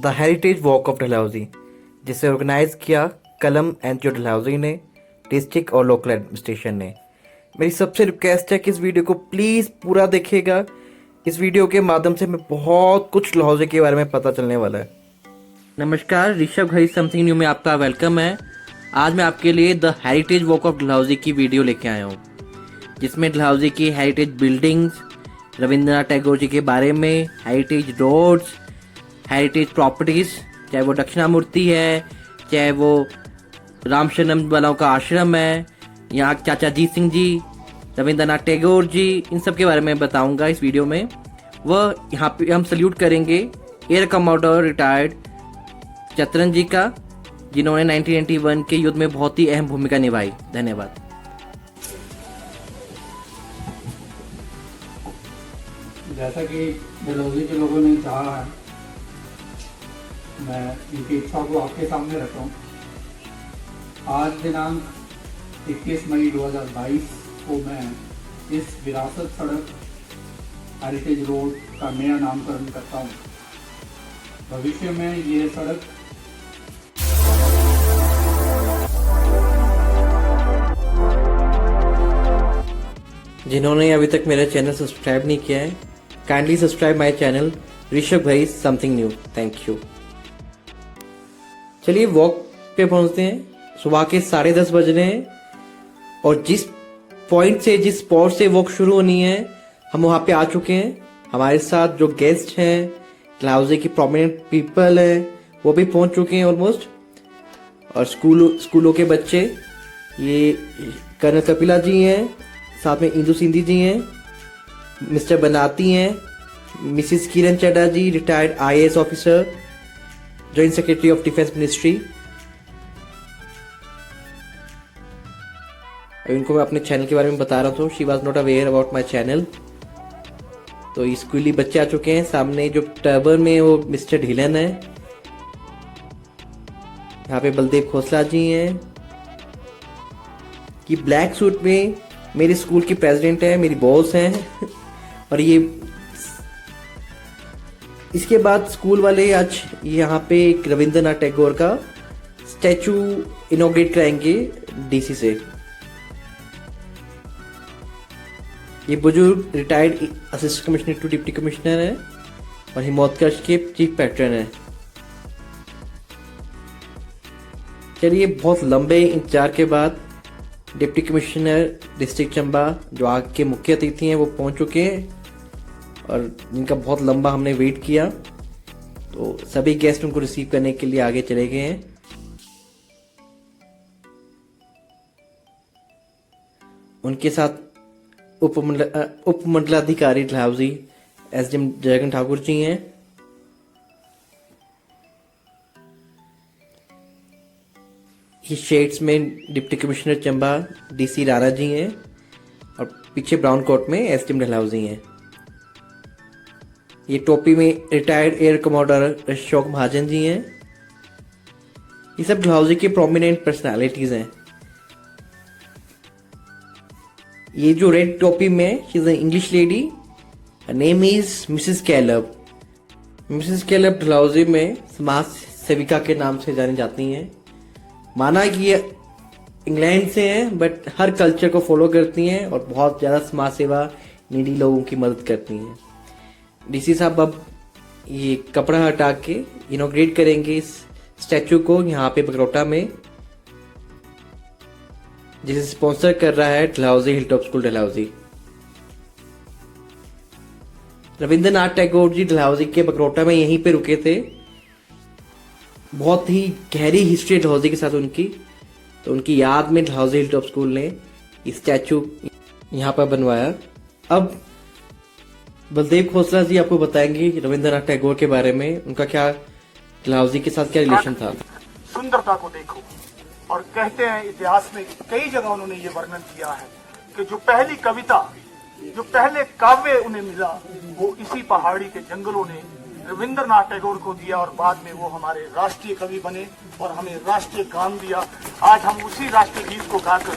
The heritage walk of Dalhousie, जिसे organise किया कलम एनजीओ डलहौजी ने, डिस्ट्रिक्ट और लोकल एडमिनिस्ट्रेशन ने। मेरी सबसे रिक्वेस्ट है कि इस वीडियो को प्लीज़ पूरा देखिएगा। इस वीडियो के माध्यम से हमें बहुत कुछ डलहौजी के बारे में पता चलने वाला है। नमस्कार, ऋषभ घई समथिंग न्यू में आपका वेलकम है। आज मैं आपके लिए the heritage walk of Dalhousie की वीडियो लेके आया हूँ, जिसमें डलहौजी की हेरिटेज बिल्डिंग्स, रविंद्रनाथ टैगोर जी के बारे में, हेरिटेज रोड्स, हेरिटेज प्रॉपर्टीज़, चाहे वो दक्षिणामूर्ति है, चाहे वो रामशरणम वालों का आश्रम है, यहाँ चाचा जीत सिंह जी, रविंद्रनाथ टैगोर जी, इन सब के बारे में बताऊंगा इस वीडियो में। वह यहाँ पे हम सल्यूट करेंगे एयर कमांडर रिटायर्ड चतरन जी का, जिन्होंने 1991 के युद्ध में बहुत ही अहम भूमिका निभाई। धन्यवाद। जैसा कि डलहौजी के लोगों ने चाहा है, मैं इनकी इच्छा को आपके सामने रखता हूँ। आज दिनांक 21 मई 2022 को मैं इस विरासत सड़क हेरिटेज रोड का नया नामकरण करता हूँ। भविष्य में ये सड़क जिन्होंने अभी तक मेरा चैनल सब्सक्राइब नहीं किया है, kindly subscribe my channel Rishabh Ghai something new. Thank you. चलिए वॉक पे पहुंचते हैं। सुबह के 10:30 बज रहे हैं और जिस स्पॉट से वॉक शुरू होनी है, हम वहाँ पे आ चुके हैं। हमारे साथ जो गेस्ट हैं, डलहौजी की प्रोमिनेंट पीपल हैं, वो भी पहुंच चुके हैं ऑलमोस्ट। और स्कूलों के बच्चे, ये कर्नल कपिला जी हैं, साथ में इंदु सिंधी जी हैं, मिस्टर बनाती हैं, Mrs Kiran Chadha ji, retired IAS officer, joint secretary of defence ministry. इनको मैं अपने चैनल के बारे में बता रहा था। She was not aware about my channel. तो स्कूली बच्चे आ चुके हैं। सामने जो टर्बन में वो मिस्टर ढीलन है। यहाँ पे बलदेव खोसला जी हैं, कि ब्लैक सूट में मेरे स्कूल की प्रेसिडेंट है, मेरी बॉस हैं। और ये इसके बाद स्कूल वाले आज यहाँ पे एक रविंद्रनाथ टैगोर का स्टैचू इनॉग्रेट कराएंगे DC से। ये बुजुर्ग retired assistant commissioner to deputy commissioner है और हिमोत्कर्ष के चीफ पैट्रन है। चलिए, बहुत लंबे इंतजार के बाद डिप्टी कमिश्नर डिस्ट्रिक्ट चंबा, जो आग के मुख्य अतिथि हैं, वो पहुंच चुके हैं और जिनका बहुत लंबा हमने वेट किया। तो सभी गेस्ट उनको रिसीव करने के लिए आगे चले गए हैं। उनके साथ उपमंडलाधिकारी डलहौजी SDM जयगन ठाकुर जी हैं। ये शेड्स में deputy commissioner Chamba DC Rana ji हैं और पीछे ब्राउन कोट में SDM डलहौजी हैं। ये टोपी में retired air commander Ashok Mahajan ji हैं। ये सब डलहौजी के प्रोमिनेंट पर्सनालिटीज हैं। ये जो रेड टोपी में, she is an English lady, her name is Mrs कैलब। Mrs कैलब Dalhousie में समाज सेविका के नाम से जानी जाती हैं। माना कि ये इंग्लैंड से हैं, बट हर कल्चर को फॉलो करती हैं और बहुत ज़्यादा समाज सेवा, नीडी लोगों की मदद करती हैं। DC साहब अब ये कपड़ा हटा के इनॉग्रेट करेंगे इस स्टैचू को यहाँ पे बकरौटा में, जिसे स्पॉन्सर कर रहा है डलहौजी हिलटॉप स्कूल डलहौजी। रविंद्रनाथ टैगोर जी डलहौजी के बकरौटा में यहीं पे रुके थे। बहुत ही गहरी हिस्ट्री डलहौजी के साथ उनकी। तो उनकी याद में डलहौजी हिलटॉप स्कूल ने इस स्टैचू यहाँ पर बनवाया। अब बलदेव खोसला जी आपको बताएंगे रविंद्रनाथ टैगोर के बारे में, उनका क्या डलहौजी के साथ क्या रिलेशन था। सुंदरता को देखो, और कहते हैं इतिहास में कई जगह उन्होंने ये वर्णन किया है कि जो पहली कविता, जो पहले काव्य उन्हें मिला, वो इसी पहाड़ी के जंगलों ने रविंद्रनाथ टैगोर को दिया और बाद में वो हमारे राष्ट्रीय कवि बने और हमें राष्ट्रीय गान दिया। आज हम उसी राष्ट्रीय गीत को गाकर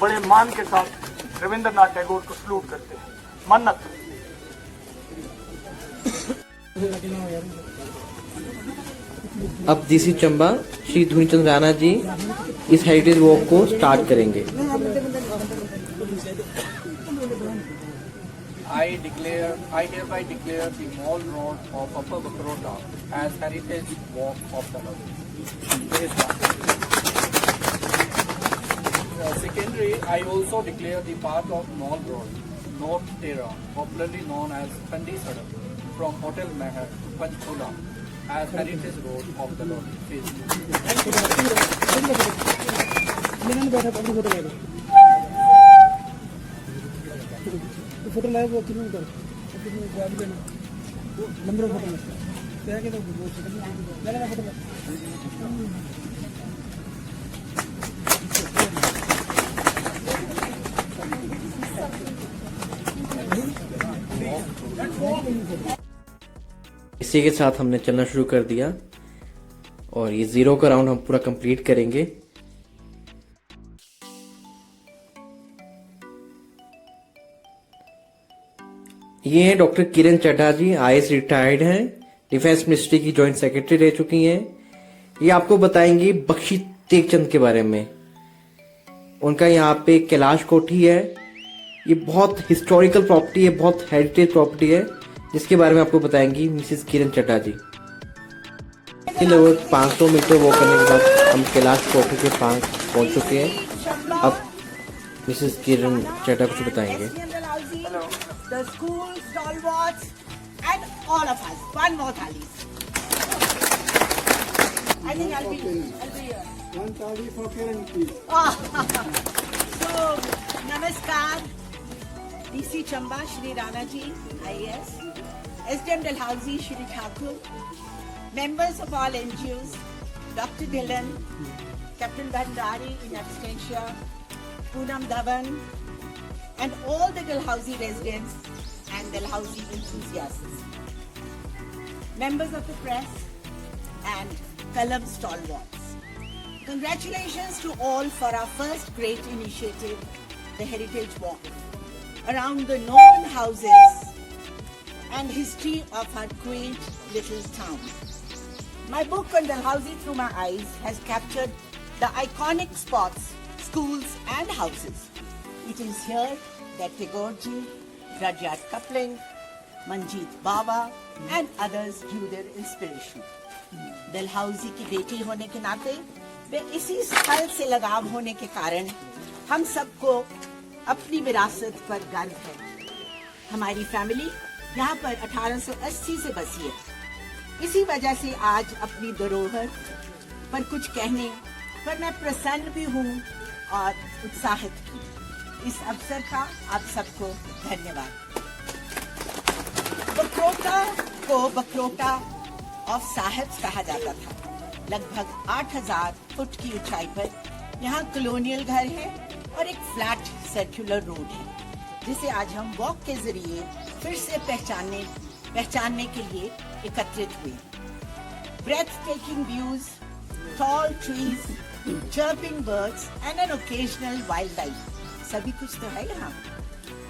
बड़े मान के साथ रविंद्रनाथ टैगोर को सलूट करते हैं। मन्नत अब डीसी चंबा श्री धुनीचंद राणा जी इस हेरिटेज वॉक को स्टार्ट करेंगे। I hereby declare the Mall Road of Upper Bakrota as Heritage Walk of the Lord. Secondary, I also declare the path of Mall Road, North Tera, popularly known as Khandi Sadak, from Hotel Meher to Panchkula, as Heritage Road of the Lord. Photo लाए वो kilometre गाड़ी देना number photo क्या कहते हैं photo इसी के साथ हमने चलना शुरू कर दिया और ये 0 का राउंड हम पूरा कंप्लीट करेंगे। ये हैं डॉक्टर किरण चड्ढा जी, आईएएस रिटायर्ड हैं, डिफेंस मिनिस्ट्री की जॉइंट सेक्रेटरी रह चुकी हैं। ये आपको बताएंगी बख्शी टेकचंद के बारे में। उनका यहाँ पे कैलाश कोठी है, ये बहुत हिस्टोरिकल प्रॉपर्टी है, बहुत हेरिटेज प्रॉपर्टी है, जिसके बारे में आपको बताएंगी मिसेस किरण चड्ढा जी। लगभग 500 मीटर वॉक करने के बाद हम कैलाश कोठी के पास पहुंच चुके हैं। अब मिसेस किरण चड्ढा कुछ बताएंगे। The school stalwarts and all of us. One more thali. I think I'll be here. One thali for Kiran, please. So, namaskar. DC Chamba, Shri Rana ji, IAS. SDM Dalhousie, Shri Thakur. Members of all NGOs. Dr. Dhillon, Captain Bhandari in absentia. Poonam Dhawan. And all the Dalhousie residents and Dalhousie enthusiasts, members of the press and Kalam stalwarts. Congratulations to all for our first great initiative, the Heritage Walk, around the known houses and history of our quaint little town. My book on Dalhousie Through My Eyes has captured the iconic spots, schools and houses. It is here that Tagore ji, Rudyard Kipling, Manjeet Bawa and others drew their inspiration. Dalhousie की बेटी होने के नाते वे इसी स्थल से लगाव होने के कारण हम सबको अपनी विरासत पर गर्व है। हमारी फैमिली यहाँ पर 1880 से बसी है। इसी वजह से आज अपनी धरोहर पर कुछ कहने पर मैं प्रसन्न भी हूँ और उत्साहित भी। इस अवसर का आप सबको धन्यवाद। बकरोटा को बकरोटा ऑफ साहिब्स कहा जाता था। लगभग 8000 फुट की ऊंचाई पर यहाँ कॉलोनियल घर है और एक फ्लैट सर्कुलर रोड है, जिसे आज हम वॉक के जरिए फिर से पहचानने के लिए एकत्रित हुए। breathtaking views, tall trees, chirping birds and an occasional wildlife, सभी कुछ तो है यहाँ।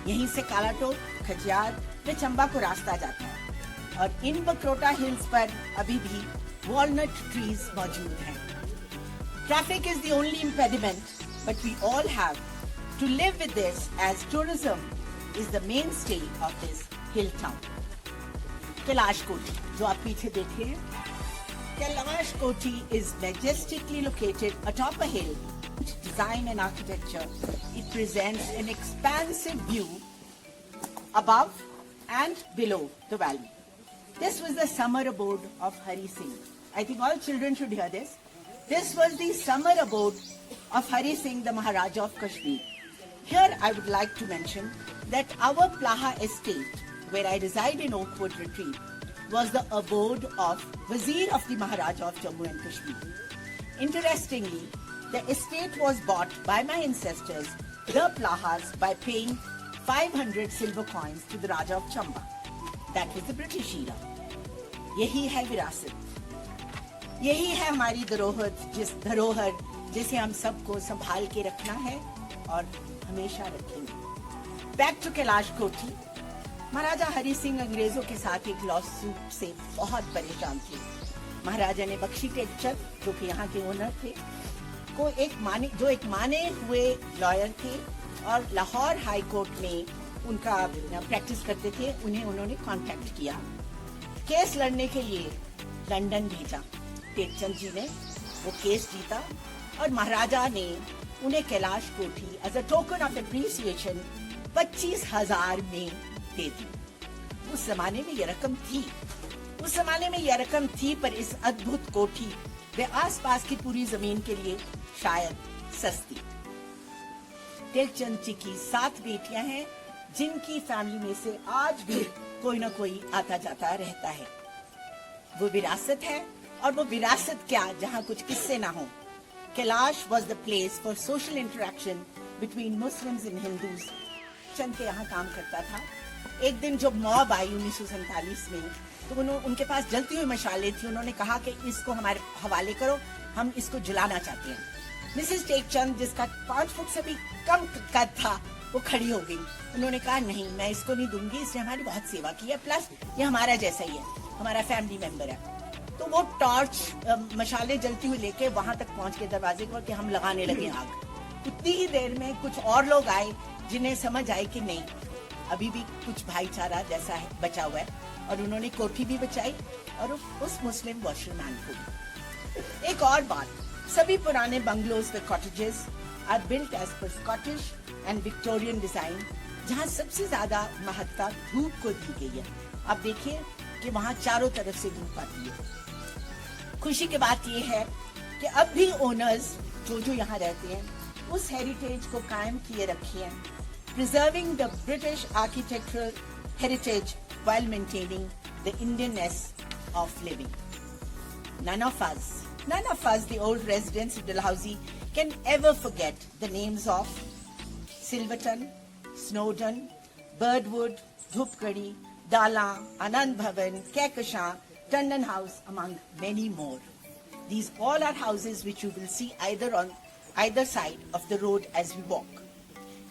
यहीं से कालाटोप, खजियार व चंबा को रास्ता जाता है और इन बकरोटा हिल्स पर अभी भी वॉलनट ट्रीज मौजूद हैं। Traffic is the only impediment, but we all have to live with this as tourism is the mainstay of this hill town. Kailash कोठी जो आप पीछे देख रहे हैं, Kailash Koti is majestically located atop a hill. Design and architecture, it presents an expansive view above and below the valley. This was the summer abode of Hari Singh. I think all children should hear this. This was the summer abode of Hari Singh, the Maharaja of Kashmir. Here I would like to mention that our Plaha estate, where I reside in Oakwood Retreat, was the abode of Wazir of the Maharaja of Jammu and Kashmir. Interestingly, the estate was bought by my ancestors, the Plahas, by paying 500 silver coins to the Raja of Chamba. That was the British era. यही है विरासत, यही है हमारी धरोहर जिसे हम सबको संभाल के रखना है और हमेशा रखेंगे। बैक टू कैलाश कोठी। महाराजा हरि सिंह अंग्रेजों के साथ एक लॉसूट से बहुत परेशान थे। महाराजा ने बख्शी टेकचंद, जो कि यहाँ के ओनर थे, को एक माने हुए लॉयर थे और लाहौर हाई कोर्ट में उनका प्रैक्टिस करते थे। उन्हें उन्होंने कांटेक्ट किया, केस लड़ने के लिए लंदन भेजा। टेकचंद जी ने वो केस जीता और महाराजा ने उन्हें Kailash Kothi as a token of appreciation 25,000 में दे दी। उस जमाने में यह रकम थी, पर इस अद्भुत कोठी व आसपास की पूरी जमीन के लिए शायद सस्ती। टेकचंद जी की 7 बेटियां हैं, जिनकी फैमिली में से आज भी कोई ना कोई आता जाता रहता है। वो विरासत है, और वो विरासत क्या जहाँ कुछ किस्से ना हो। Kailash was the place for social interaction between Muslims and Hindus. Chand के यहाँ काम करता था। एक दिन जब मॉब आई 1947 में, तो उनके पास जलती हुई मशालें थी। उन्होंने कहा कि इसको हमारे हवाले करो, हम इसको जलाना चाहते हैं। मिसेस टेकचंद, जिसका 5 फुट से भी कम कद था, वो खड़ी हो गई। उन्होंने कहा नहीं, मैं इसको नहीं दूंगी, इसने हमारी बहुत सेवा की है, प्लस ये हमारा जैसा ही है, हमारा फैमिली मेंबर है। तो वो टॉर्च मशाले जलती हुई लेके वहां तक पहुंच के दरवाजे को कि हम लगाने लगे आग। उतनी ही देर में कुछ और लोग आए, जिन्हें समझ आई कि नहीं, अभी भी कुछ भाईचारा जैसा है बचा हुआ है, और उन्होंने कोठी भी बचाई और उस मुस्लिम वॉशरमैन को भी। एक और बात, सभी पुराने बंगलोज व cottages are built as per Scottish and Victorian design, जहाँ सबसे ज्यादा महत्ता धूप को दी गई है। आप देखिए कि वहाँ चारों तरफ से धूप आती है। खुशी की बात यह है कि अब भी ओनर्स जो यहाँ रहते हैं, उस हेरिटेज को कायम किए रखे हैं, preserving the British architectural heritage while maintaining the Indianness of living. None of us, the old residents of Dalhousie, can ever forget the names of Silverton, Snowdon, Birdwood, Dhupgadi, Dala, Anand Bhavan, Kehkashan, Tandon House, among many more. These all are houses which you will see on either side of the road as we walk.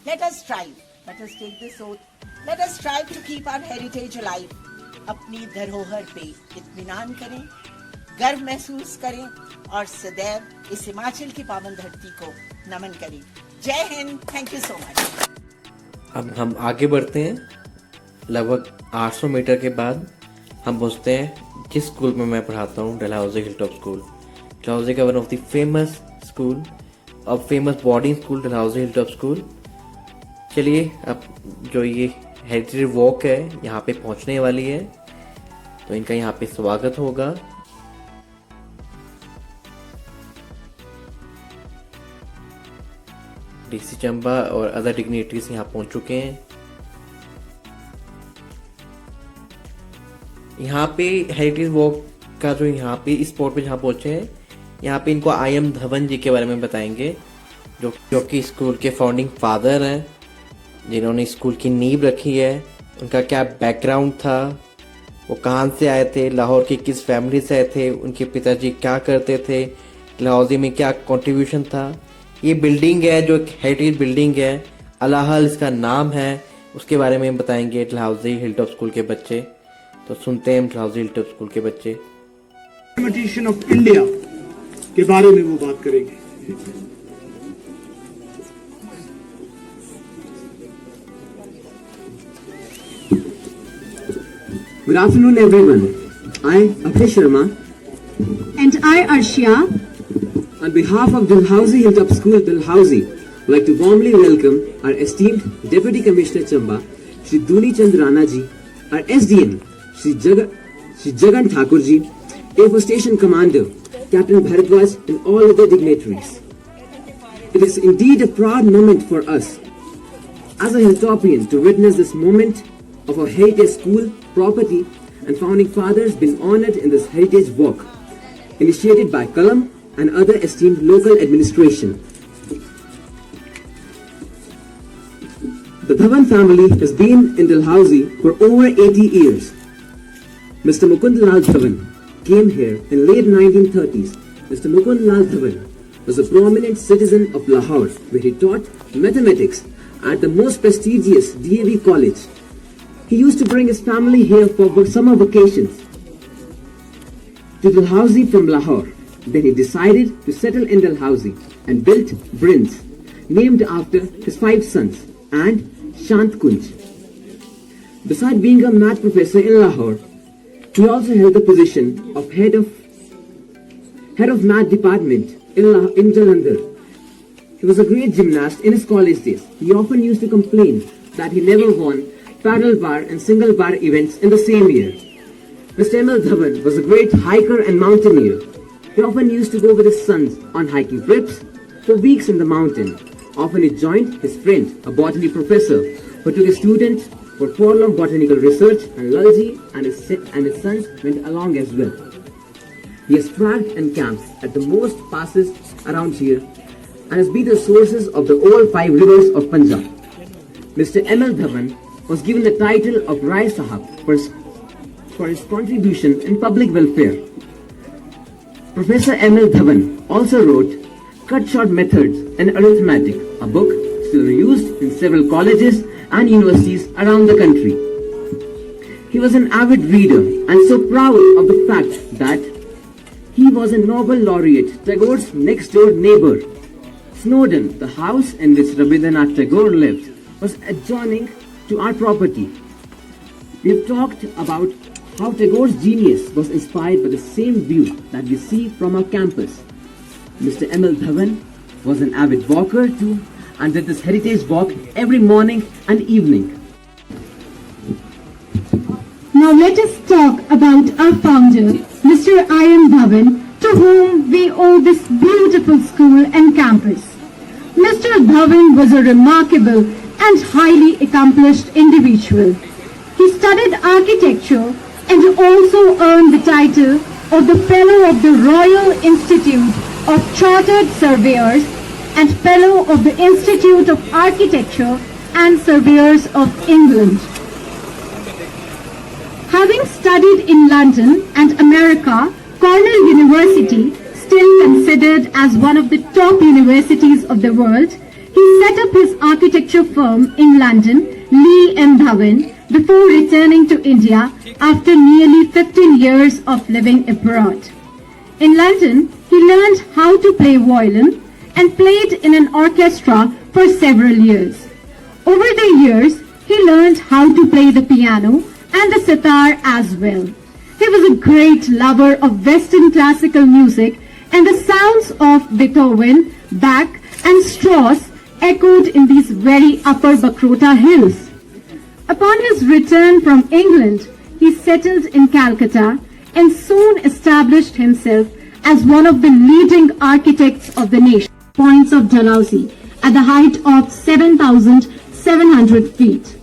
Let us strive, let us take this oath, let us strive to keep our heritage alive. अपनी धरोहर पे इत्मीनान करें, गर्व महसूस करें और सदैव इस हिमाचल की पावन धरती को नमन करें। जय Hind, thank you so much. अब हम आगे बढ़ते हैं। लगभग 800 मीटर के बाद हम पहुंचते हैं जिस स्कूल में मैं पढ़ाता हूँ, डलहौजी हिलटॉप स्कूल। डलहौजी का one of the famous school और famous boarding school, Dalhousie Hilltop school. चलिए, अब जो ये हेरिटेज वॉक है यहाँ पे पहुँचने वाली है, तो इनका यहाँ पे स्वागत होगा। डीसी चंबा और अदर डिग्निटरीज यहाँ पहुँच चुके हैं। यहाँ पे हेरिटेज वॉक का जो यहाँ पे इस स्पॉट पे जहाँ पहुँचे हैं, यहाँ पे इनको आई.एम. धवन जी के बारे में बताएंगे, जो कि स्कूल के फाउंडिंग फादर हैं, जिन्होंने स्कूल की नींव रखी है। उनका क्या बैकग्राउंड था, वो कहाँ से आए थे, लाहौर की किस फैमिली से आए थे, उनके पिताजी क्या करते थे, डलहौजी में क्या कंट्रीब्यूशन था। ये बिल्डिंग है जो एक हेरिटेज बिल्डिंग है, अलाहल इसका नाम है, उसके बारे में बताएंगे डलहौजी हिलटॉप स्कूल के बच्चे। तो सुनते हैं डलहौजी हिलटॉप स्कूल के बच्चे। मैथमेटिशियन ऑफ इंडिया के बारे में वो बात करेंगे। Good afternoon, everyone. I, Abhay Sharma, and I, Arshia, on behalf of Dalhousie Hilltop School, Dalhousie, would like to warmly welcome our esteemed Deputy Commissioner Chamba, Shri Duni Chand Rana ji, our SDM, Shri Jagan Thakur ji, Air Force Station Commander, Captain Bharadwaj, and all other dignitaries. It is indeed a proud moment for us, as a Hilltopian, to witness this moment of our heritage school, property, and founding fathers being honored in this heritage walk, initiated by Kalam and other esteemed local administration. The Dhawan family has been in Dalhousie for over 80 years. Mr. Mukund Lal Dhawan came here in late 1930s. Mr. Mukund Lal Dhawan was a prominent citizen of Lahore, where he taught mathematics at the most prestigious DAV college. He used to bring his family here for summer vacations. to Dalhousie from Lahore. Then he decided to settle in Dalhousie and built Brinds, named after his 5 sons, and Shant Kunj. Besides being a math professor in Lahore, he also held the position of head of math department in Jalandhar. He was a great gymnast in his college days. He often used to complain that he never won parallel bar and single bar events in the same year. Mr. M.L. Dhawan was a great hiker and mountaineer. He often used to go with his sons on hiking trips for weeks in the mountain. Often he joined his friend, a botany professor, who took a student for 4-long botanical research, and Lalji and his sons went along as well. He has tracked and camped at the most passes around here and has been the sources of the all 5 rivers of Punjab. Mr. M.L. Dhawan was given the title of Rai Sahab for his contribution in public welfare. Professor M.L. Dhawan also wrote Cut Short Methods in Arithmetic, a book still used in several colleges and universities around the country. He was an avid reader and so proud of the fact that he was a Nobel laureate, Tagore's next door neighbor. Snowdon, the house in which Rabindranath Tagore lived, was adjoining to our property. We have talked about how Tagore's genius was inspired by the same view that we see from our campus. Mr. M.L. Dhawan was an avid walker too and did this heritage walk every morning and evening. Now let us talk about our founder, Mr. I.M. Dhawan, to whom we owe this beautiful school and campus. Mr. Dhawan was a remarkable and highly accomplished individual. He studied architecture and also earned the title of the Fellow of the Royal Institute of Chartered Surveyors and Fellow of the Institute of Architecture and Surveyors of England. Having studied in London and America, Cornell University, still considered as one of the top universities of the world, he set up his architecture firm in London, Lee M. Dhawan, before returning to India after nearly 15 years of living abroad. In London, he learned how to play violin and played in an orchestra for several years. Over the years, he learned how to play the piano and the sitar as well. He was a great lover of Western classical music, and the sounds of Beethoven, Bach and Strauss echoed in these very upper Bakrota hills. Upon his return from England, he settled in Calcutta and soon established himself as one of the leading architects of the nation. Points of Dalhousie at the height of 7,700 feet.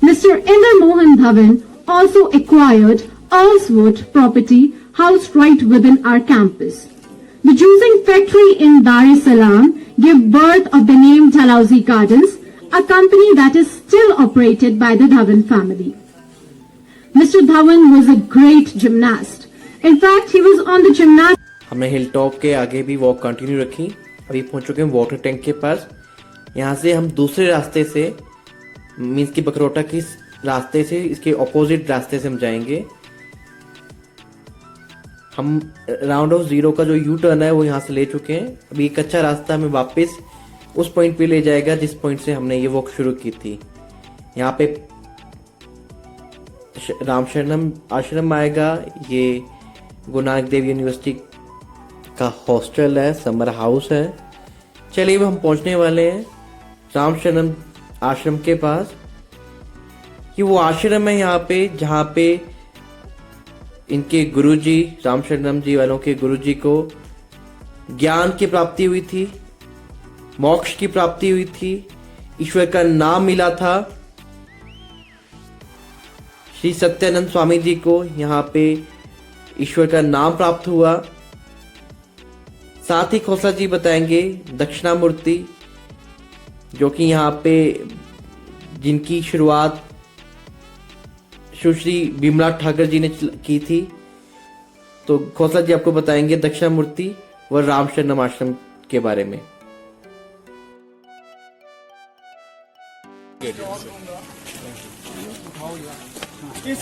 Mr. Inder Mohan Dhawan also acquired Alsworth property housed right within our campus. The juicing factory in Dar es Salaam gave birth of the name Dalhousie Gardens, a company that is still operated by the Dhawan family. Mr. Dhawan was a great gymnast. In fact, he was on the gymnast. हमने hill top के आगे भी walk continue रखी. अभी पहुंच चुके हैं water tank के पास. यहाँ से हम दूसरे रास्ते से मीन्स की बकरोटा की रास्ते से इसके ऑपोजिट रास्ते से हम जाएंगे. हम राउंड ऑफ जीरो का जो यू टर्न है वो यहाँ से ले चुके हैं. अभी एक अच्छा रास्ता हमें वापस उस पॉइंट पे ले जाएगा जिस पॉइंट से हमने ये वॉक शुरू की थी. यहाँ पे रामशरणम आश्रम आएगा. ये गुरु नानक देव यूनिवर्सिटी का हॉस्टल है, समर हाउस है. चलिए हम पहुंचने वाले हैं रामशरणम आश्रम के पास. ये वो आश्रम है यहाँ पे जहाँ पे इनके गुरुजी रामशरणम जी वालों के गुरुजी को ज्ञान की प्राप्ति हुई थी, मोक्ष की प्राप्ति हुई थी, ईश्वर का नाम मिला था. श्री सत्यानंद स्वामी जी को यहाँ पे ईश्वर का नाम प्राप्त हुआ. साथ ही खोसला जी बताएंगे दक्षिणामूर्ति जो कि यहाँ पे जिनकी शुरुआत सुश्री बिमला ठाकर जी ने की थी. तो खोसला जी आपको बताएंगे दक्षिणामूर्ति व रामशरणम आश्रम के बारे में. इस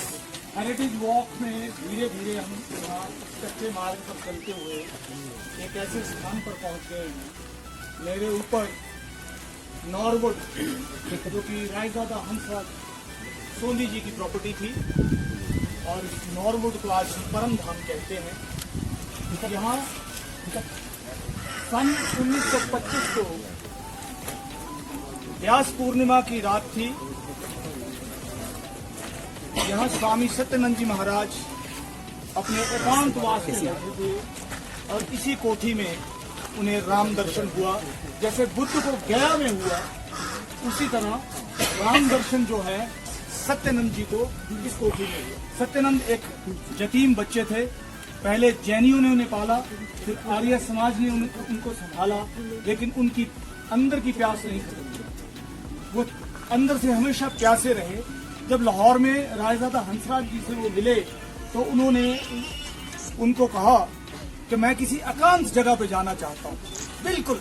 हेरिटेज वॉक में धीरे धीरे हम यहाँ कच्चे मार्ग पर चलते हुए एक ऐसे स्थान पर पहुँच गए हैं। मेरे ऊपर नॉरवुड, जो कि रायजादा हंसराज सोंधी जी की प्रॉपर्टी थी, और इस नॉरवुड को आज परम धाम कहते हैं। यहाँ सन 1925 को व्यास पूर्णिमा की रात थी। यहाँ स्वामी सत्यानंद जी महाराज अपने एकांतवास में बैठे थे और इसी कोठी में उन्हें राम दर्शन हुआ। जैसे बुद्ध को गया में हुआ, उसी तरह राम दर्शन जो है सत्यानंद जी को इस कोठी में हुआ। सत्यानंद एक यतीम बच्चे थे। पहले जैनियों ने उन्हें पाला, फिर आर्य समाज ने उनको संभाला, लेकिन उनकी अंदर की प्यास नहीं खत्म। वो अंदर से हमेशा प्यासे रहे। जब लाहौर में रायजादा हंसराज जी से वो मिले तो उन्होंने उनको कहा कि मैं किसी एकांत जगह पे जाना चाहता हूँ, बिल्कुल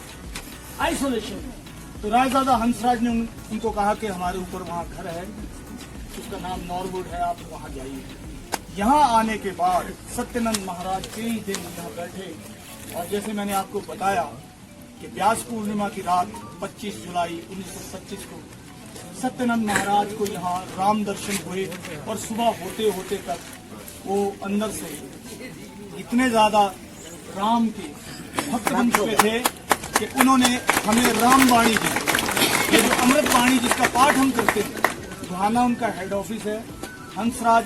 आइसोलेशन में। तो रायजादा हंसराज ने उनको कहा कि हमारे ऊपर वहाँ घर है, उसका नाम नॉरवुड है, आप वहाँ जाइए। यहाँ आने के बाद सत्यानंद महाराज कई दिन यहाँ बैठे, और जैसे मैंने आपको बताया कि व्यास पूर्णिमा की रात 25 जुलाई 1925 को सत्यानंद महाराज को यहाँ राम दर्शन हुए, और सुबह होते होते तक वो अंदर से इतने ज्यादा राम के भक्त बन चुके थे कि उन्होंने हमें रामवाणी दी। ये जो अमृत वाणी जिसका पाठ हम करते हैं, घाना उनका हेड ऑफिस है। हंसराज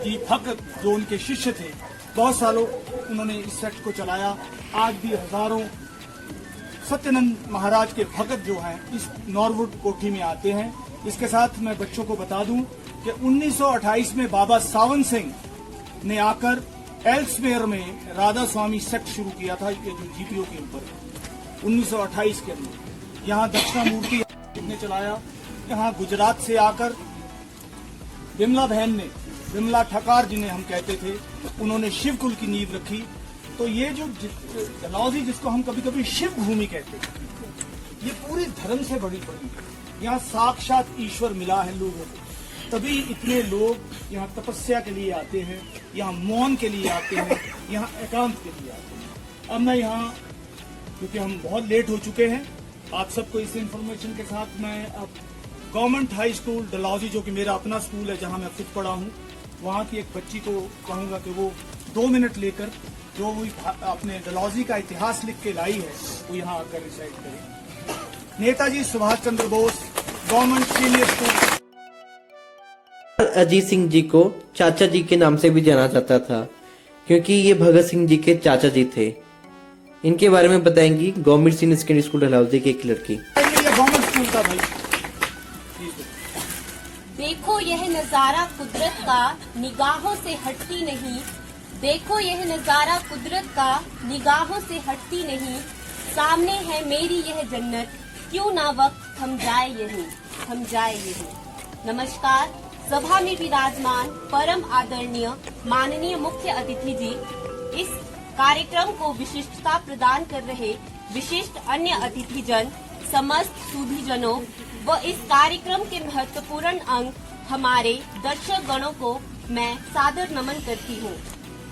जी भक्त जो उनके शिष्य थे, बहुत सालों उन्होंने इस सेट को चलाया। आज भी हजारों सत्यानंद महाराज के भक्त जो हैं इस नॉरवुड कोठी में आते हैं। इसके साथ मैं बच्चों को बता दूं कि 1928 में बाबा सावन सिंह ने आकर एल्समेयर में राधा स्वामी सेक्ट शुरू किया था, ये जो जीपीओ के ऊपर 1928 के अंदर। यहाँ दक्षिणामूर्ति ने चलाया। यहाँ गुजरात से आकर विमला बहन ने, विमला ठकार जिन्हें हम कहते थे, उन्होंने शिवकुल की नींव रखी। तो ये जो डलहौजी जिसको हम कभी कभी शिव भूमि कहते हैं, ये पूरी धर्म से बड़ी है। यहाँ साक्षात ईश्वर मिला है लोगों को, तभी इतने लोग यहाँ तपस्या के लिए आते हैं, यहाँ मौन के लिए आते हैं, यहाँ एकांत के लिए आते हैं। अब मैं यहाँ, क्योंकि हम बहुत लेट हो चुके हैं, आप सबको इस इंफॉर्मेशन के साथ मैं अब गवर्नमेंट हाई स्कूल डलहौजी, जो कि मेरा अपना स्कूल है जहाँ मैं खुद पढ़ा हूँ, वहाँ की एक बच्ची को कहूँगा कि वो 2 मिनट लेकर जो वो अपने डलहौजी का इतिहास लिख के लाई है वो यहाँ आकर रिसाइट करें। Netaji Subhash Chandra Bose government senior school. Ajit Singh ji को चाचा जी के नाम से भी जाना जाता था, क्योंकि ये भगत सिंह जी के चाचा जी थे। इनके बारे में बताएंगी government senior secondary school Dalhousie की एक लड़की। गवर्नमेंट स्कूल था भाई। देखो यह नजारा कुदरत का निगाहों से हटती नहीं, देखो यह नजारा कुदरत का निगाहों से हटती नहीं, सामने है मेरी यह जन्नत, क्यों ना वक्त थम जाए यही, थम जाए यही। नमस्कार, सभा में विराजमान परम आदरणीय माननीय मुख्य अतिथि जी, इस कार्यक्रम को विशिष्टता प्रदान कर रहे विशिष्ट अन्य अतिथि जन, समस्त सूधीजनों व इस कार्यक्रम के महत्वपूर्ण अंग हमारे दर्शक गणों को मैं सादर नमन करती हूँ।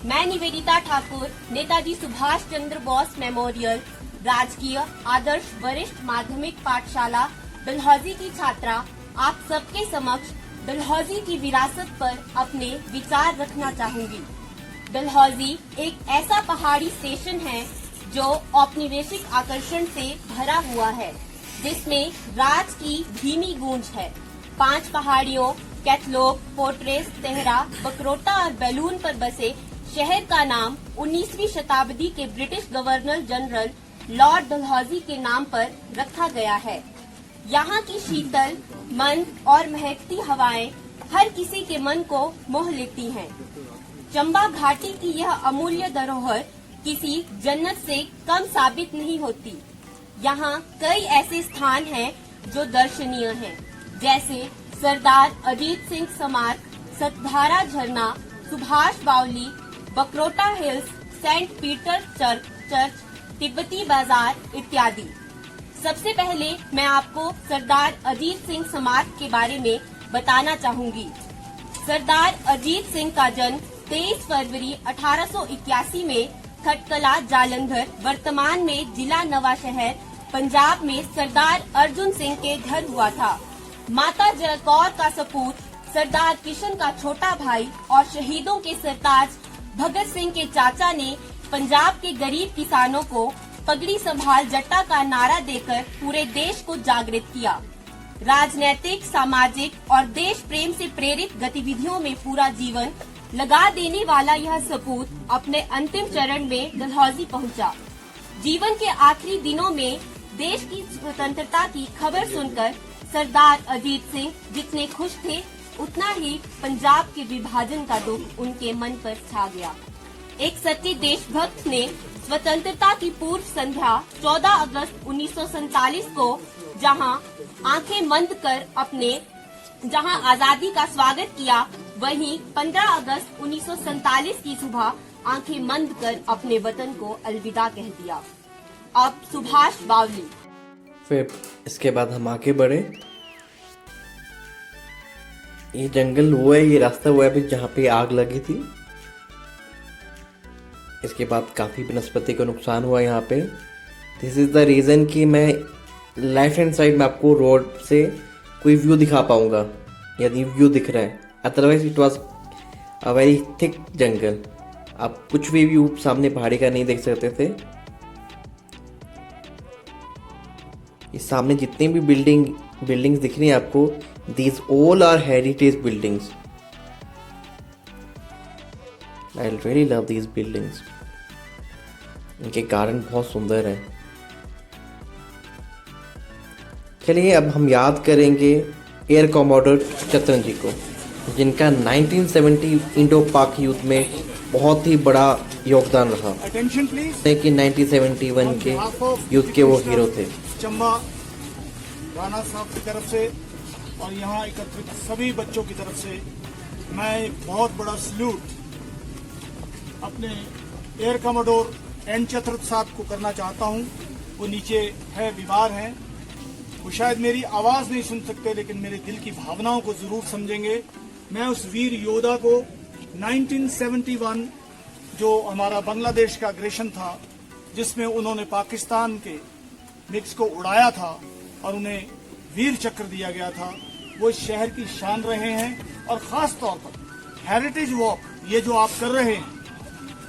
मैं निवेदिता ठाकुर, नेताजी सुभाष चंद्र बोस मेमोरियल राजकीय आदर्श वरिष्ठ माध्यमिक पाठशाला डलहौजी की छात्रा, आप सबके समक्ष डलहौजी की विरासत पर अपने विचार रखना चाहूंगी। डलहौजी एक ऐसा पहाड़ी स्टेशन है जो औपनिवेशिक आकर्षण से भरा हुआ है, जिसमें राज की धीमी गूंज है। 5 पहाड़ियों कैथलोक, फोर्ट्रेस, तेहरा, बकरोटा और बैलून पर बसे शहर का नाम 19वीं शताब्दी के British governor general Lord Dalhousie के नाम पर रखा गया है। यहाँ की शीतल, मंद और महकती हवाएं हर किसी के मन को मोह लेती हैं। चंबा घाटी की यह अमूल्य धरोहर किसी जन्नत से कम साबित नहीं होती। यहाँ कई ऐसे स्थान हैं जो दर्शनीय हैं, जैसे सरदार अजीत सिंह स्मारक, सतधारा झरना, सुभाष बावली, बकरोटा हिल्स, सेंट पीटर चर्च, तिब्बती बाजार इत्यादि। सबसे पहले मैं आपको सरदार अजीत सिंह स्मारक के बारे में बताना चाहूंगी। सरदार अजीत सिंह का जन्म 23 फरवरी 1881 में खटकला जालंधर, वर्तमान में जिला नवाशहर, पंजाब में सरदार अर्जुन सिंह के घर हुआ था। माता जय कौर का सपूत सरदार किशन का छोटा भाई और शहीदों के सरताज भगत सिंह के चाचा ने पंजाब के गरीब किसानों को पगड़ी संभाल जट्टा का नारा देकर पूरे देश को जागृत किया। राजनैतिक, सामाजिक और देश प्रेम से प्रेरित गतिविधियों में पूरा जीवन लगा देने वाला यह सपूत अपने अंतिम चरण में डलहौजी पहुंचा। जीवन के आखिरी दिनों में देश की स्वतंत्रता की खबर सुनकर सरदार अजीत सिंह जितने खुश थे, उतना ही पंजाब के विभाजन का दुख उनके मन पर छा गया। एक सच्चे देशभक्त ने स्वतंत्रता की पूर्व संध्या 14 अगस्त 1947 को जहां आंखें बंद कर जहां आजादी का स्वागत किया, वहीं 15 अगस्त 1947 की सुबह आंखें बंद कर अपने वतन को अलविदा कह दिया। अब सुभाष बावली। फिर इसके बाद हम आगे बढ़े। ये जंगल वो है, ये रास्ता वो है भी जहाँ पे आग लगी थी। इसके बाद काफ़ी वनस्पति को नुकसान हुआ यहाँ पे। दिस इज़ द रीज़न कि मैं लेफ्ट हैंड साइड में आपको रोड से कोई व्यू दिखा पाऊँगा, यदि व्यू दिख रहा है। Otherwise it was a very thick jungle, आप कुछ भी व्यू सामने पहाड़ी का नहीं देख सकते थे। इस सामने जितनी भी बिल्डिंग्स दिख रही हैं आपको, these all are heritage buildings. I really love these buildings. इनके गार्डन बहुत सुंदर है। चलिए अब हम याद करेंगे एयर कमोडोर चतरन जी को, जिनका 1970 इंडो पाक युद्ध में बहुत ही बड़ा योगदान रहा। कि 1971 के युद्ध के वो हीरो थे। चंबा राणा साहब की तरफ से और यहाँ एकत्रित सभी बच्चों की तरफ से मैं एक बहुत बड़ा सल्यूट अपने एयर कमोडोर एन चतुर्थ साहब को करना चाहता हूँ। वो नीचे है, बीमार हैं, वो शायद मेरी आवाज़ नहीं सुन सकते, लेकिन मेरे दिल की भावनाओं को जरूर समझेंगे। मैं उस वीर योद्धा को 1971 जो हमारा बांग्लादेश का अग्रेशन था, जिसमें उन्होंने पाकिस्तान के मिक्स को उड़ाया था और उन्हें वीर चक्र दिया गया था, वो इस शहर की शान रहे हैं। और ख़ास तौर पर हेरिटेज वॉक ये जो आप कर रहे हैं,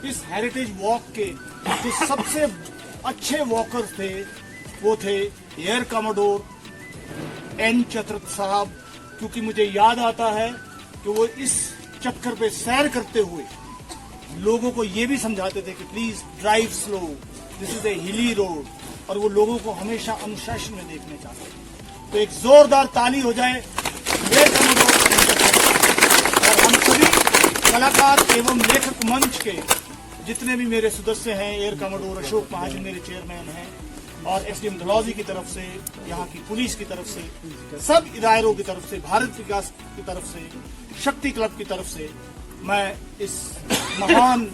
इस हेरिटेज वॉक के जो सबसे अच्छे वॉकर्स थे वो थे एयर कमोडोर एन चतुर्थ साहब, क्योंकि मुझे याद आता है कि वो इस चक्कर पे सैर करते हुए लोगों को ये भी समझाते थे कि please drive slow, this is a हिली रोड, और वो लोगों को हमेशा अनुशासन में देखने चाहते थे। तो एक जोरदार ताली हो जाए एयर कमोडोर और हम सभी कलाकार एवं लेखक मंच के जितने भी मेरे सदस्य हैं। एयर कमोडोर अशोक महाजन मेरे चेयरमैन हैं और एसडीएम डलहौजी की तरफ से, यहाँ की पुलिस की तरफ से, सब इदारों की तरफ से, भारत विकास की तरफ से, शक्ति क्लब की तरफ से मैं इस महान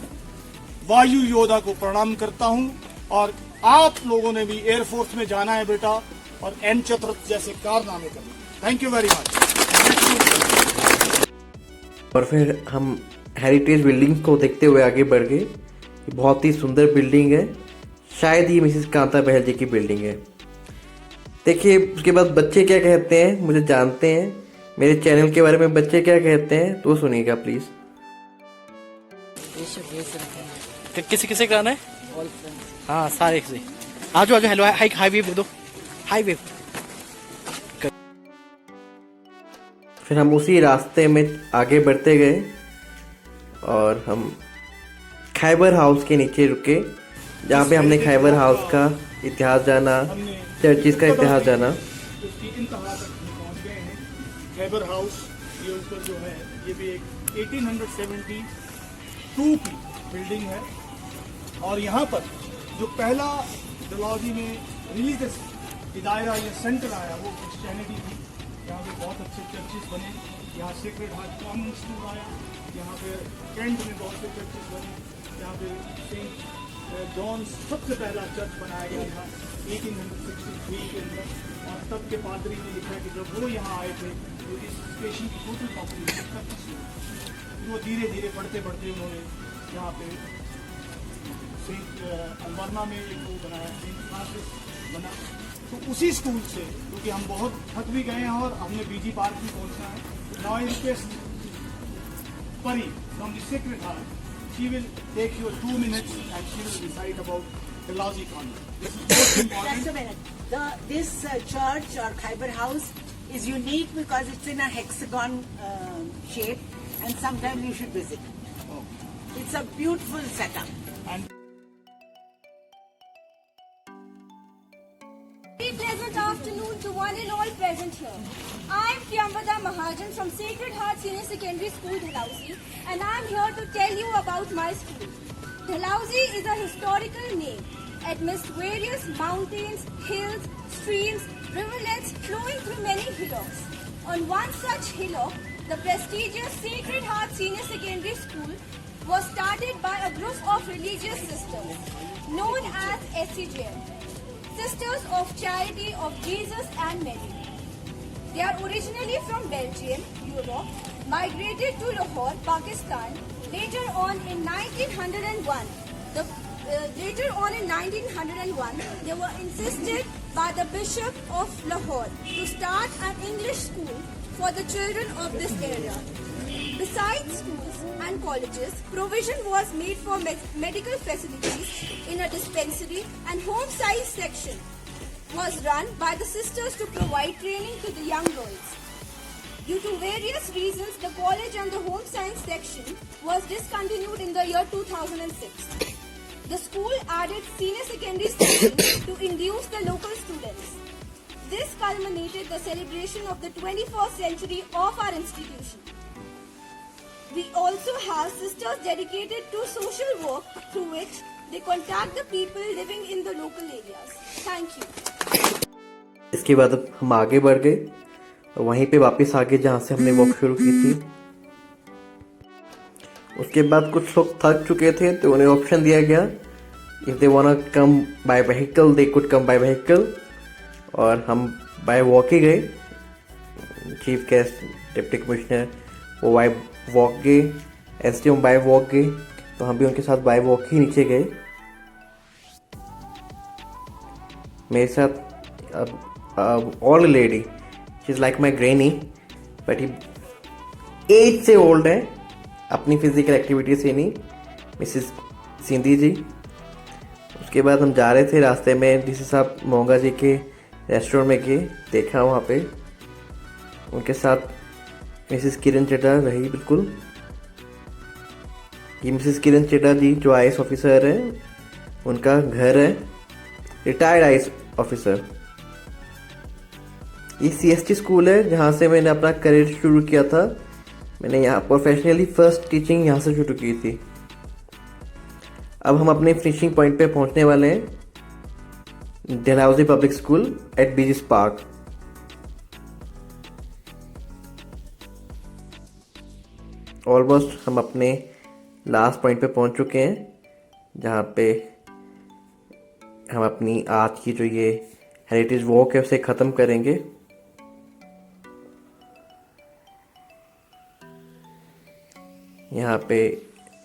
वायु योद्धा को प्रणाम करता हूँ। और आप लोगों ने भी एयरफोर्स में जाना है बेटा, और एन चतुर्थ जैसे कारनामे करना। Thank you very much. और फिर हम हेरिटेज बिल्डिंग को देखते हुए आगे बढ़ गए। बहुत ही सुंदर बिल्डिंग है, शायद ये मिसेस कांता बहल जी की बिल्डिंग है। देखिए उसके बाद बच्चे क्या कहते हैं, मुझे जानते हैं मेरे चैनल के बारे में बच्चे क्या कहते हैं, तो सुनिएगा प्लीज। किसी किसी का है? हाँ सारे से। आजो आजो, हेलो, हाई वेव दे दो, हाई वेव। फिर हम उसी रास्ते में आगे बढ़ते गए और हम खैबर हाउस के नीचे रुके, जहाँ पे हमने खैबर हाउस का इतिहास जाना, चर्चिस का इतिहास जाना। खैबर हाउस ये ऊपर जो है, ये भी एक 1872 की बिल्डिंग है। और यहाँ पर जो पहला डलहौजी में रिलीजियस दायरा या सेंटर आया वो क्रिश्चियनिटी थी। यहाँ पे बहुत अच्छे चर्चेस बने, यहाँ सेक्रेड हार्ट कॉन्वेंट स्कूल आया, यहाँ पे कैंट में बहुत से चर्चेस बने, यहाँ पे सेंट जॉन सबसे पहला चर्च बनाया गया था 1863 के अंदर, और तब के पादरी ने लिखा कि जब वो यहाँ आए थे तो इस स्टेशन की टोटल पॉपुलेशन 25 लोग, वो धीरे धीरे बढ़ते बढ़ते उन्होंने यहाँ पे सेंट अलवर्ना में एक वो बनाया, सेंट फ्रांसिस बना। तो उसी स्कूल से, क्योंकि हम बहुत थक भी गए हैं और हमने बीजी पार्क भी पहुँचना है, now I request Pari from the Sacred Heart. She will take you 2 minutes and she will recite about Dalhousie Convent. This is most important. Just a minute. This church or Khyber House is unique because it's in a hexagon shape, and sometime you should visit. Oh. It's a beautiful setup. And Very pleasant afternoon to one and all present here. I am Priyambada Mahajan from Sacred Heart Senior Secondary School, Dalhousie, and I am here to tell you about my school. Dalhousie is a historical name amidst various mountains, hills, streams, rivulets flowing through many hillocks. On one such hillock, the prestigious Sacred Heart Senior Secondary School was started by a group of religious sisters known as SCJM, Sisters of Charity of Jesus and Mary. They are originally from Belgium, Europe, migrated to Lahore, Pakistan. Later on in 1901, they were insisted by the Bishop of Lahore to start an English school for the children of this area. Besides schools and colleges, provision was made for medical facilities in a dispensary, and home science section was run by the sisters to provide training to the young girls. Due to various reasons, the college and the home science section was discontinued in the year 2006. The school added senior secondary section to induce the local students. This culminated the celebration of the 21st century of our institution. We also have sisters dedicated to social work, through which they contact the people living in the local areas. Thank you. इसके बाद अब हम आगे बढ़ गए और वहीं पे वापस आगे जहाँ से हमने वॉक शुरू की थी। उसके बाद कुछ लोग थक चुके थे तो उन्हें ऑप्शन दिया गया, if they want come by vehicle they could come by vehicle, और हम बाय वॉक ही गए। चीफ गेस्ट, डिप्टी कमिश्नर वो बाय वॉक गए, एसडीएम बाय वॉक गए, तो हम भी उनके साथ बाय वॉक ही नीचे गए। मेरे साथ old lady, she is like my granny, but ही एज से ओल्ड है, अपनी फिजिकल एक्टिविटी से नहीं, मिसिस सिंधी जी। उसके बाद हम जा रहे थे, रास्ते में डीसी साहब मोंगा जी के रेस्टोरेंट में गए, देखा वहाँ पे उनके साथ मिसिस किरण चड्डा रही। बिल्कुल ये मिसिस किरण चड्डा जी जो IAS ऑफिसर है, उनका घर है, रिटायर्ड IAS ऑफिसर। ये CST स्कूल है जहाँ से मैंने अपना करियर शुरू किया था। मैंने यहाँ प्रोफेशनली फर्स्ट टीचिंग यहाँ से शुरू की थी। अब हम अपने फिनिशिंग पॉइंट पे पहुँचने वाले हैं, Dalhousie public school at BG's park. Almost हम अपने लास्ट पॉइंट पे पहुँच चुके हैं, जहाँ पे हम अपनी आज की जो ये हेरिटेज वॉक है उसे ख़त्म करेंगे। यहाँ पे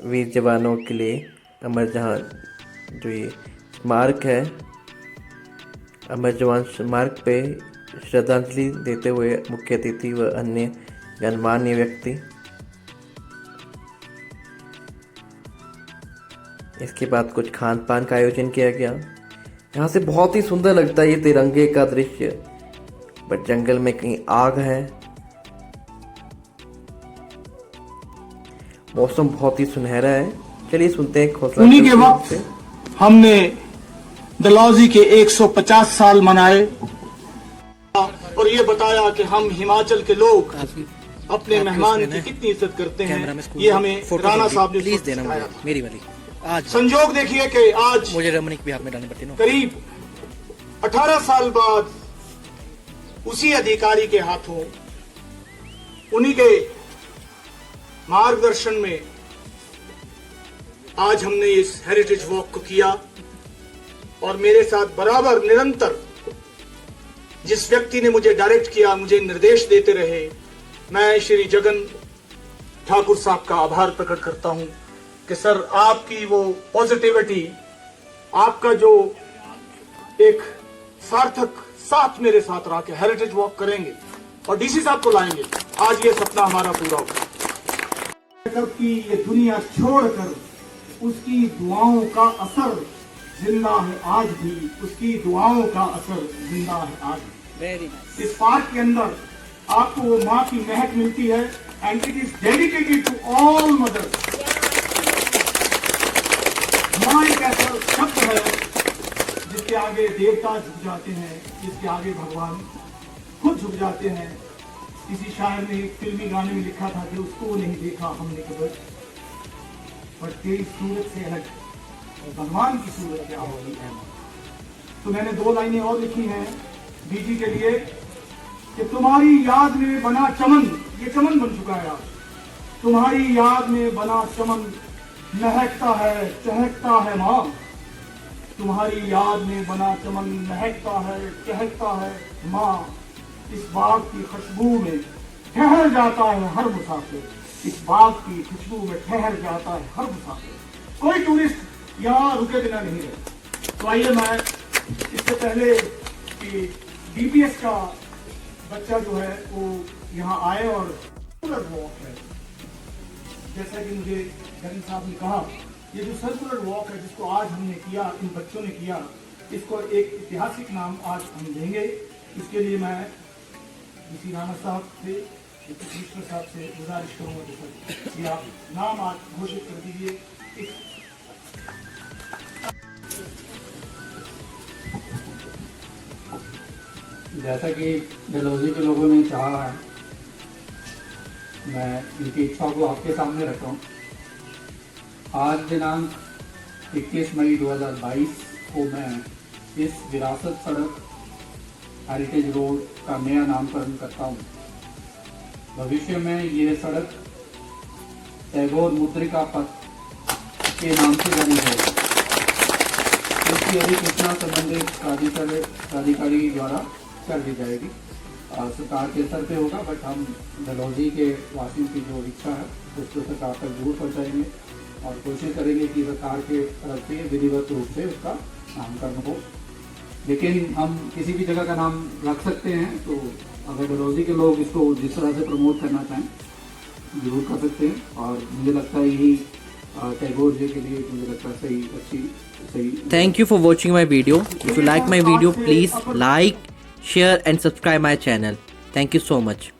वीर जवानों के लिए अमर जहाँ जो ये स्मारक है, अमर जवान स्मारक पे श्रद्धांजलि देते हुए मुख्य अतिथि व अन्य गणमान्य व्यक्ति। इसके बाद कुछ खान पान का आयोजन किया गया। यहाँ से बहुत ही सुंदर लगता है ये तिरंगे का दृश्य, बट जंगल में कहीं आग है। मौसम बहुत ही सुनहरा है। चलिए सुनते हैं हौसला। उन्हीं के वक्त हमने डलहौजी के 150 साल मनाए और ये बताया कि हम हिमाचल के लोग अपने मेहमान की कितनी इज्जत करते हैं। ये हमें राणा साहब ने सिखाया। मेरी वाली आज संजोग देखिए कि आज मुझे रमनी भी हाथ में डालनी पड़ती है। करीब 18 साल बाद उसी अधिकारी के हाथों, उन्हीं के मार्गदर्शन में आज हमने इस हेरिटेज वॉक को किया और मेरे साथ बराबर निरंतर जिस व्यक्ति ने मुझे डायरेक्ट किया, मुझे निर्देश देते रहे, मैं श्री जगन ठाकुर साहब का आभार प्रकट करता हूं कि सर आपकी वो पॉजिटिविटी, आपका जो एक सार्थक साथ मेरे साथ रहा के हेरिटेज वॉक करेंगे और डीसी साहब को लाएंगे, आज ये सपना हमारा पूरा हो। की ये दुनिया छोड़कर उसकी दुआओं का असर जिंदा है आज भी, उसकी दुआओं का असर जिंदा है आज भी। इस पार्क के अंदर आपको वो माँ की महक मिलती है and it is dedicated to all mothers. माँ एक ऐसा शब्द है जिसके आगे देवता झुक जाते हैं, जिसके आगे भगवान खुद झुक जाते हैं। किसी शायर ने एक फिल्मी गाने में लिखा था कि उसको नहीं देखा हमने कभी, पर तेरी सूरत से अलग भगवान की सूरत क्या होगी है। तो मैंने 2 लाइनें और लिखी हैं बीजी के लिए कि तुम्हारी याद में बना चमन, ये चमन बन चुका है आज, तुम्हारी याद में बना चमन महकता है चहकता है माँ, तुम्हारी याद में बना चमन महकता है चहकता है माँ, इस बाग की खुशबू में ठहर जाता है हर मुसाफिर, इस बाग की खुशबू में ठहर जाता है हर मुसाफिर। कोई टूरिस्ट यहाँ रुके बिना नहीं रहे। तो आइए, मैं इससे पहले कि डीपीएस का बच्चा जो है वो यहाँ आए और सर्कुलर वॉक है, जैसा कि मुझे जगन साहब ने कहा, ये जो सर्कुलर वॉक है जिसको आज हमने किया, इन बच्चों ने किया, इसको एक ऐतिहासिक नाम आज हम देंगे। इसके लिए मैं डीसी राणा साहब से, डिप्टी कमिश्नर साहब से गुजारिश करूँगा कि आप नाम आज घोषित कर दीजिए। जैसा कि डलहौजी के लोगों ने चाहा है, मैं इनकी इच्छा को आपके सामने रख रहा हूँ। आज दिनांक 21 मई 2022 को मैं इस विरासत सड़क हेरिटेज रोड का नया नामकरण करता हूँ। भविष्य में ये सड़क टैगोर मुद्रिका पथ के नाम से जानी जाएगी। इसकी अधिसूचना संबंधित प्राधिकारी द्वारा कर दी जाएगी। सरकार के स्तर पे होगा, बट हम डलहौजी के वासियों की जो इच्छा है उसको सरकार तक जरूर पहुँचाएंगे और कोशिश करेंगे कि सरकार के तरफ से विधिवत रूप से उसका नामकरण हो। लेकिन हम किसी भी जगह का नाम रख सकते हैं, तो अगर डलहौजी के लोग इसको जिस तरह से प्रमोट करना चाहें जरूर कर सकते हैं। और मुझे लगता है यही टैगोर जी के लिए मुझे लगता है सही। Thank you for watching my video. If you like my video, please like, share and subscribe my channel. Thank you so much.